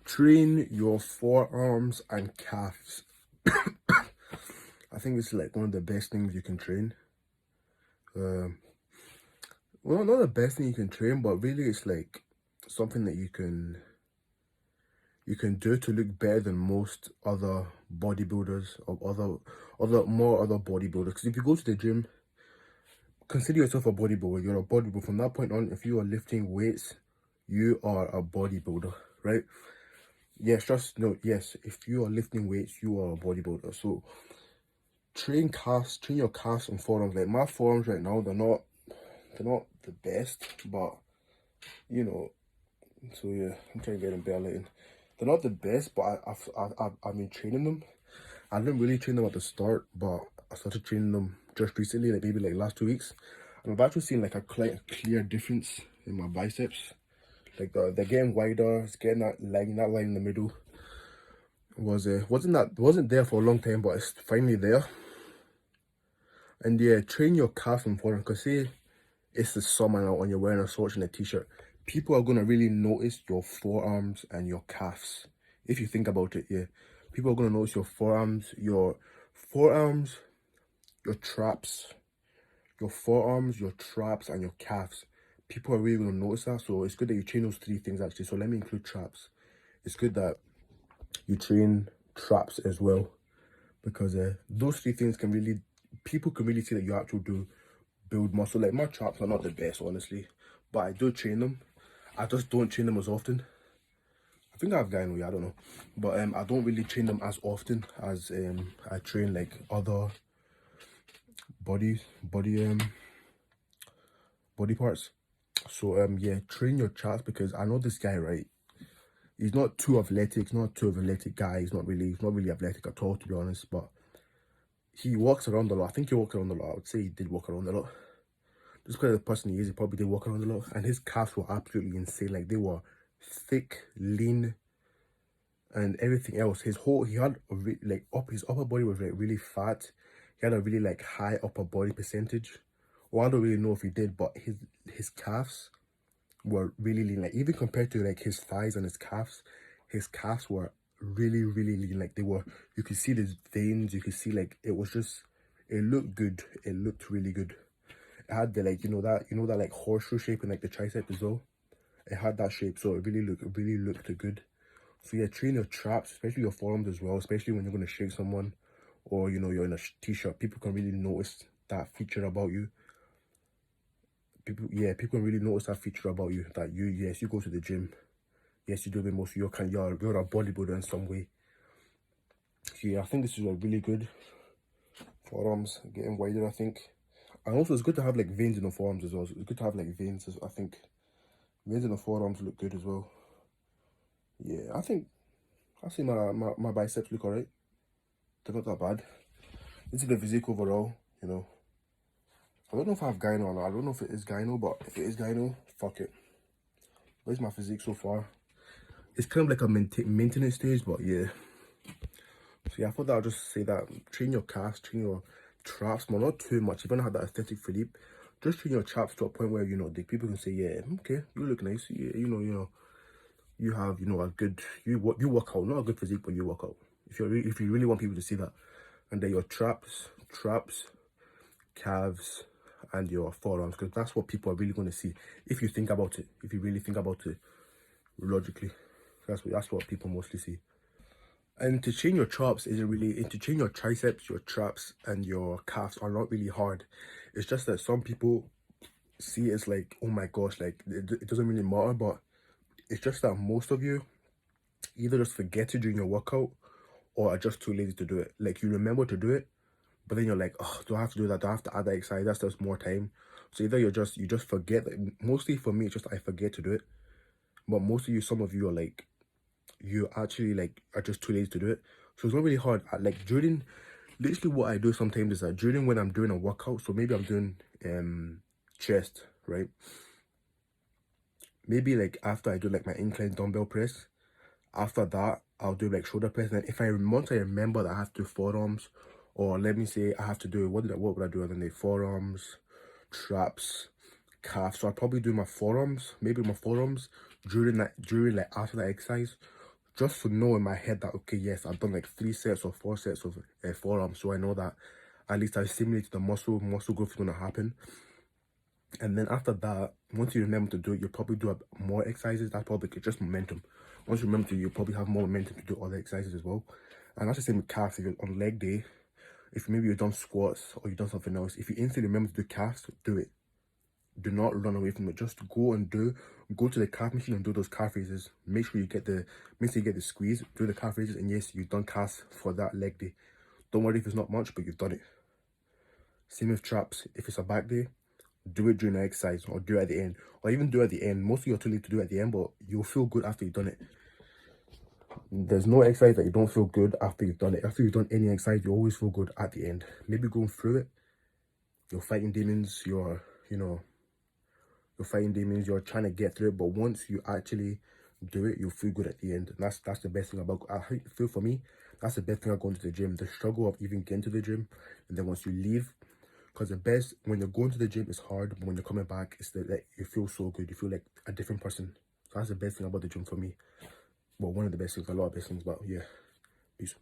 Train your forearms and calves. I think it's like one of the best things you can train. Um, well, not the best thing you can train, but really it's like something that you can do to look better than most other bodybuilders or other bodybuilders. Because if you go to the gym, consider yourself a bodybuilder. You're a bodybuilder. From that point on, if you are lifting weights, you are a bodybuilder, right? Yes, just no, yes. If you are lifting weights, you are a bodybuilder. So train your calves and forearms. Like my forearms right now, they're not the best, but you know. So yeah, I'm trying to get them better later. They're not the best, but I've been training them. I didn't really train them at the start, but I started training them just recently, like maybe like last 2 weeks, and I've actually seen like a quite clear difference in my biceps. Like they're getting wider. It's getting that line in the middle. Wasn't there for a long time, but it's finally there. And yeah, train your calves and forearms. Cause say it's the summer now and you're wearing a shorts and a t-shirt, people are gonna really notice your forearms and your calves. If you think about it, yeah, people are gonna notice your forearms, your traps, your traps, and your calves. People are really gonna notice that. So it's good that you train those three things actually. So let me include traps. It's good that you train traps as well, because those three things people can really see that you actually do build muscle. Like my traps are not the best, honestly, but I do train them. I just don't train them as often. I think I have gyno, yeah, I don't know, but I don't really train them as often as I train like other body body um body parts. So yeah, train your traps, because I know this guy, right? He's not too athletic, not too athletic guy. He's not really athletic at all, to be honest, but he walks around a lot. I think he walks around a lot. I would say he did walk around a lot. Just because of the person he is, he probably did walk around a lot. And his calves were absolutely insane. Like they were thick, lean, and everything else. He had his upper body was like really fat. He had a really like high upper body percentage. Well, I don't really know if he did, but his calves were really lean. Like even compared to like his thighs and his calves were really, really lean. Like you could see these veins. You could see like it looked good. It looked really good. It had the like that like horseshoe shape in like the tricep as well. It had that shape, so it really looked good. So yeah, train your traps, especially your forearms as well, especially when you're gonna shake someone, or you're in a t-shirt. People can really notice that feature about you. People can really notice that feature about you, that yes, you go to the gym, yes, you do a bit more, so you're a bodybuilder in some way. So yeah, I think this is a really good forearms, getting wider, I think. And also it's good to have like veins in the forearms as well. So it's good to have like veins, I think. Veins in the forearms look good as well. Yeah, I see my biceps look alright. They're not that bad. This is the physique overall. I don't know if I have gyno or not. I don't know if it is gyno, but if it is gyno, fuck it. Where's my physique so far? It's kind of like a maintenance stage, but yeah. So yeah, I thought that I'll just say that. Train your calves, train your traps, but not too much. You're gonna have that aesthetic Philippe. Just train your traps to a point where, the people can say, yeah, okay, you look nice. Yeah, you have, a good, you work out, not a good physique, but you work out. If you really want people to see that. And then your traps, calves, and your forearms, because that's what people are really going to see if you think about it. If you really think about it logically, that's what people mostly see. And to train your traps isn't really, and to train your triceps, your traps, and your calves are not really hard. It's just that some people see it as like, oh my gosh, like it doesn't really matter. But it's just that most of you either just forget it during your workout, or are just too lazy to do it. Like you remember to do it, but then you're like, oh, do I have to do that? Do I have to add that exercise? That's just more time. So either you just forget. Mostly for me, it's just I forget to do it. But most of you, some of you are like, you actually like are just too lazy to do it. So it's not really hard. Like during, literally what I do sometimes is that during when I'm doing a workout, so maybe I'm doing chest, right? Maybe like after I do like my incline dumbbell press, after that I'll do like shoulder press. And once I remember that I have to do forearms, or let me say I have to do what would I do other than the forearms, traps, calves. So I'll probably do my forearms, maybe my forearms during like after that exercise, just to know in my head that, okay, yes, I've done like 3 sets or 4 sets of forearms, so I know that at least I stimulated the muscle growth is going to happen. And then after that, once you remember to do it, you'll probably do more exercises. That's probably just momentum. Once you remember to, you'll probably have more momentum to do other exercises as well. And that's the same with calves. If you're on leg day, if maybe you've done squats or you've done something else, if you instantly remember to do calves, do it. Do not run away from it. Just go to the calf machine and do those calf raises. Make sure you get the squeeze, do the calf raises, and yes, you've done calves for that leg day. Don't worry if it's not much, but you've done it. Same with traps. If it's a back day, do it during the exercise or do it at the end. Or even do it at the end. Most of you are too late to do it at the end, but you'll feel good after you've done it. There's no exercise that you don't feel good after you've done it. After you've done any exercise, you always feel good at the end. Maybe going through it, you're fighting demons, you're fighting demons, you're trying to get through it, but once you actually do it, you'll feel good at the end. And that's the best thing about, I feel for me, that's the best thing about going to the gym. The struggle of even getting to the gym, and then once you leave, because the best, when you're going to the gym, it's hard, but when you're coming back, it's like you feel so good. You feel like a different person. So that's the best thing about the gym for me. Well, one of the best things, a lot of best things, but yeah. Peace.